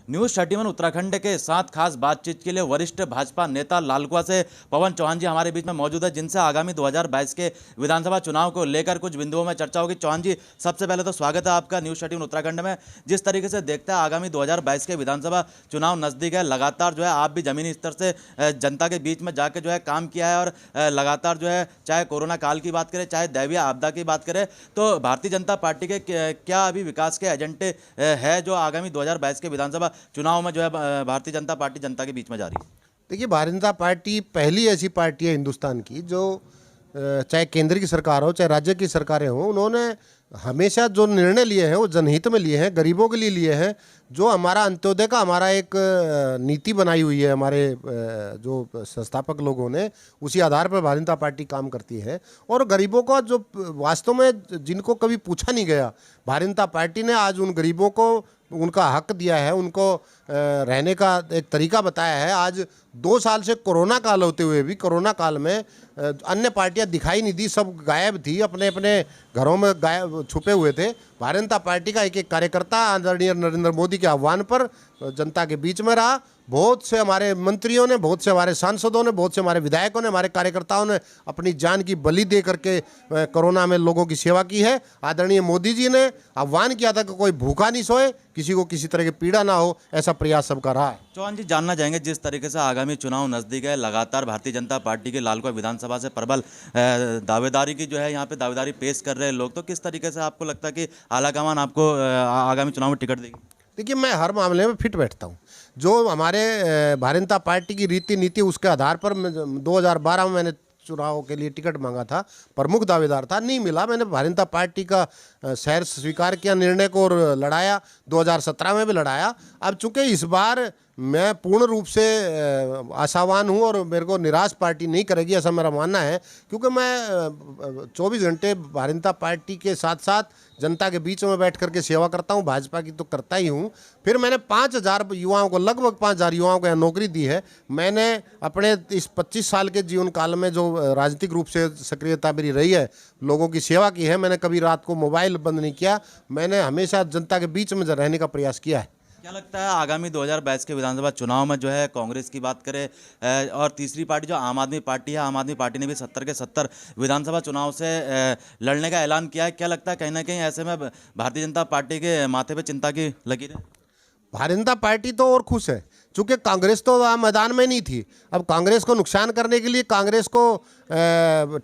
News 31 Uttarakhand के साथ खास बातचीत के लिए वरिष्ठ भाजपा नेता लालकुआ से पवन चौहान जी हमारे बीच में मौजूद है, जिनसे आगामी 2022 के विधानसभा चुनाव को लेकर कुछ बिंदुओं में चर्चा होगी। चौहान जी, सबसे पहले तो स्वागत है आपका न्यूज 31 उत्तराखंड में। जिस तरीके से देखते हैं आगामी 2022 के विधानसभा चुनाव नजदीक है, लगातार जो है आप भी जमीनी स्तर से जनता के बीच में जाकर जो है काम किया है और लगातार जो है चाहे कोरोना काल की बात करें चाहे दैवीय आपदा की बात करें, तो भारतीय जनता पार्टी के क्या अभी विकास के एजेंडे है जो आगामी 2022 के विधानसभा चुनाव में जो है भारतीय जनता पार्टी जनता के बीच में जा रही है? देखिए, भारतीय जनता पार्टी पहली ऐसी पार्टी है हिंदुस्तान की जो चाहे केंद्र की सरकार हो चाहे राज्य की सरकारें हों, उन्होंने हमेशा जो निर्णय लिए हैं वो जनहित में लिए हैं, गरीबों के लिए लिए हैं। जो हमारा अंत्योदय का हमारा एक नीति बनाई हुई है हमारे जो संस्थापक लोगों ने, उसी आधार पर भारतीय जनता पार्टी काम करती है। और गरीबों को जो वास्तव में जिनको कभी पूछा नहीं गया, भारतीय जनता पार्टी ने आज उन गरीबों को उनका हक दिया है, उनको रहने का एक तरीका बताया है। आज 2 साल से कोरोना काल होते हुए भी, कोरोना काल में अन्य पार्टियां दिखाई नहीं दी, सब गायब थी, अपने अपने घरों में गायब छुपे हुए थे। भारतीय जनता पार्टी का एक एक कार्यकर्ता आदरणीय नरेंद्र मोदी के आह्वान पर जनता के बीच में रहा। बहुत से हमारे मंत्रियों ने, बहुत से हमारे सांसदों ने, बहुत से हमारे विधायकों ने, हमारे कार्यकर्ताओं ने अपनी जान की बलि दे करके कोरोना में लोगों की सेवा की है। आदरणीय मोदी जी ने आह्वान किया था कि कोई भूखा नहीं सोए, किसी को किसी तरह की पीड़ा ना हो, ऐसा प्रयास सबका रहा है। चौहान जी, जानना चाहेंगे जिस तरीके से आगामी चुनाव नजदीक है, लगातार भारतीय जनता पार्टी के लालकुआ विधानसभा से प्रबल दावेदारी की जो है यहाँ पे दावेदारी पेश कर रहे हैं लोग, तो किस तरीके से आपको लगता है कि आलाकमान आपको आगामी चुनाव में टिकट देगी? देखिए, मैं हर मामले में फिट बैठता हूँ। जो हमारे भारतीय जनता पार्टी की रीति नीति, उसके आधार पर 2012 में मैंने चुनाव के लिए टिकट मांगा था, प्रमुख दावेदार था, नहीं मिला। मैंने भारतीय जनता पार्टी का शहर स्वीकार किया निर्णय को और लड़ाया, 2017 में भी लड़ाया। अब चूंकि इस बार मैं पूर्ण रूप से आशावान हूं और मेरे को निराश पार्टी नहीं करेगी, ऐसा मेरा मानना है। क्योंकि मैं 24 घंटे भारतीय जनता पार्टी के साथ साथ जनता के बीच में बैठ करके सेवा करता हूं, भाजपा की तो करता ही हूं। फिर मैंने 5000 युवाओं को, लगभग 5000 युवाओं को यहाँ नौकरी दी है। मैंने अपने इस 25 साल के जीवन काल में जो राजनीतिक रूप से सक्रियता मेरी रही है, लोगों की सेवा की है। मैंने कभी रात को मोबाइल बंद नहीं किया, मैंने हमेशा जनता के बीच में रहने का प्रयास किया है। क्या लगता है आगामी 2022 के विधानसभा चुनाव में जो है कांग्रेस की बात करें और तीसरी पार्टी जो आम आदमी पार्टी है, आम आदमी पार्टी ने भी 70 के 70 विधानसभा चुनाव से लड़ने का ऐलान किया है, क्या लगता है कहीं ना कहीं ऐसे में भारतीय जनता पार्टी के माथे पे चिंता की लकीर है? भारतीय जनता पार्टी तो और खुश है, चूंकि कांग्रेस तो वहाँ मैदान में नहीं थी। अब कांग्रेस को नुकसान करने के लिए, कांग्रेस को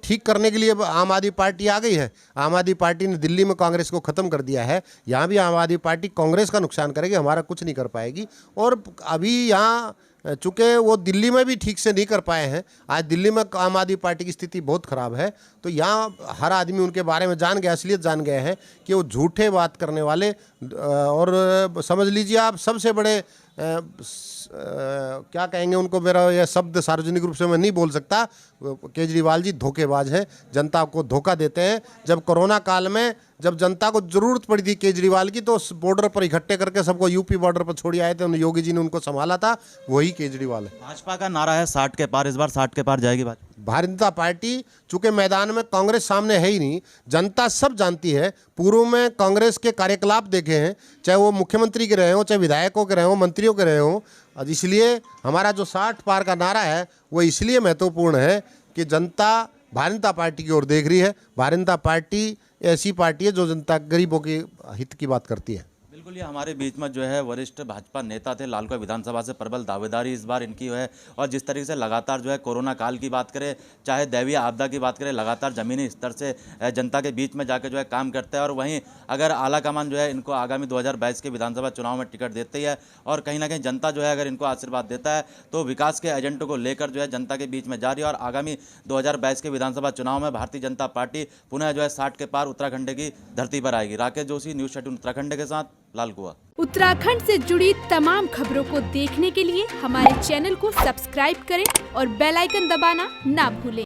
ठीक करने के लिए आम आदमी पार्टी आ गई है। आम आदमी पार्टी ने दिल्ली में कांग्रेस को ख़त्म कर दिया है। यहाँ भी आम आदमी पार्टी कांग्रेस का नुकसान करेगी, हमारा कुछ नहीं कर पाएगी। और अभी यहाँ चूँकि वो दिल्ली में भी ठीक से नहीं कर पाए हैं, आज दिल्ली में आम आदमी पार्टी की स्थिति बहुत ख़राब है। तो यहाँ हर आदमी उनके बारे में जान गया, असलियत जान गए हैं कि वो झूठे बात करने वाले, और समझ लीजिए आप सबसे बड़े क्या कहेंगे उनको, मेरा यह शब्द सार्वजनिक रूप से मैं नहीं बोल सकता, केजरीवाल जी धोखेबाज हैं, जनता को धोखा देते हैं। जब कोरोना काल में जब जनता को जरूरत पड़ी थी केजरीवाल की, तो बॉर्डर पर इकट्ठे करके सबको यूपी बॉर्डर पर छोड़ आए थे, योगी जी ने उनको संभाला था, वही केजरीवाल है। भाजपा का नारा है 60 के पार, इस बार 60 के पार जाएगी बात। भारतीय जनता पार्टी, चूंकि मैदान में कांग्रेस सामने है ही नहीं, जनता सब जानती है। पूर्व में कांग्रेस के कार्यकलाप देखे हैं, चाहे वो मुख्यमंत्री के रहे हों, चाहे विधायकों के रहे हों, मंत्रियों के रहे हों। इसलिए हमारा जो 60 पार का नारा है वो इसलिए महत्वपूर्ण है कि जनता भारतीय जनता पार्टी की ओर देख रही है। भारतीय जनता पार्टी ऐसी पार्टी है जो जनता गरीबों के हित की बात करती है। बिल्कुल, ये हमारे बीच में जो है वरिष्ठ भाजपा नेता थे, लालकुआ विधानसभा से प्रबल दावेदारी इस बार इनकी है। और जिस तरीके से लगातार जो है कोरोना काल की बात करें चाहे दैवीय आपदा की बात करें, लगातार ज़मीनी स्तर से जनता के बीच में जाकर जो है काम करते हैं। और वहीं अगर आलाकमान जो है इनको आगामी 2022 के विधानसभा चुनाव में टिकट देती है और कहीं ना कहीं जनता जो है अगर इनको आशीर्वाद देता है, तो विकास के एजेंडों को लेकर जो है जनता के बीच में जारी है। और आगामी 2022 के विधानसभा चुनाव में भारतीय जनता पार्टी पुनः जो है 60 के पार उत्तराखंड की धरती पर आएगी। राकेश जोशी, न्यूज 31 उत्तराखंड के साथ, लालकुआ। उत्तराखंड से जुड़ी तमाम खबरों को देखने के लिए हमारे चैनल को सब्सक्राइब करें और बेल आइकन दबाना ना भूलें।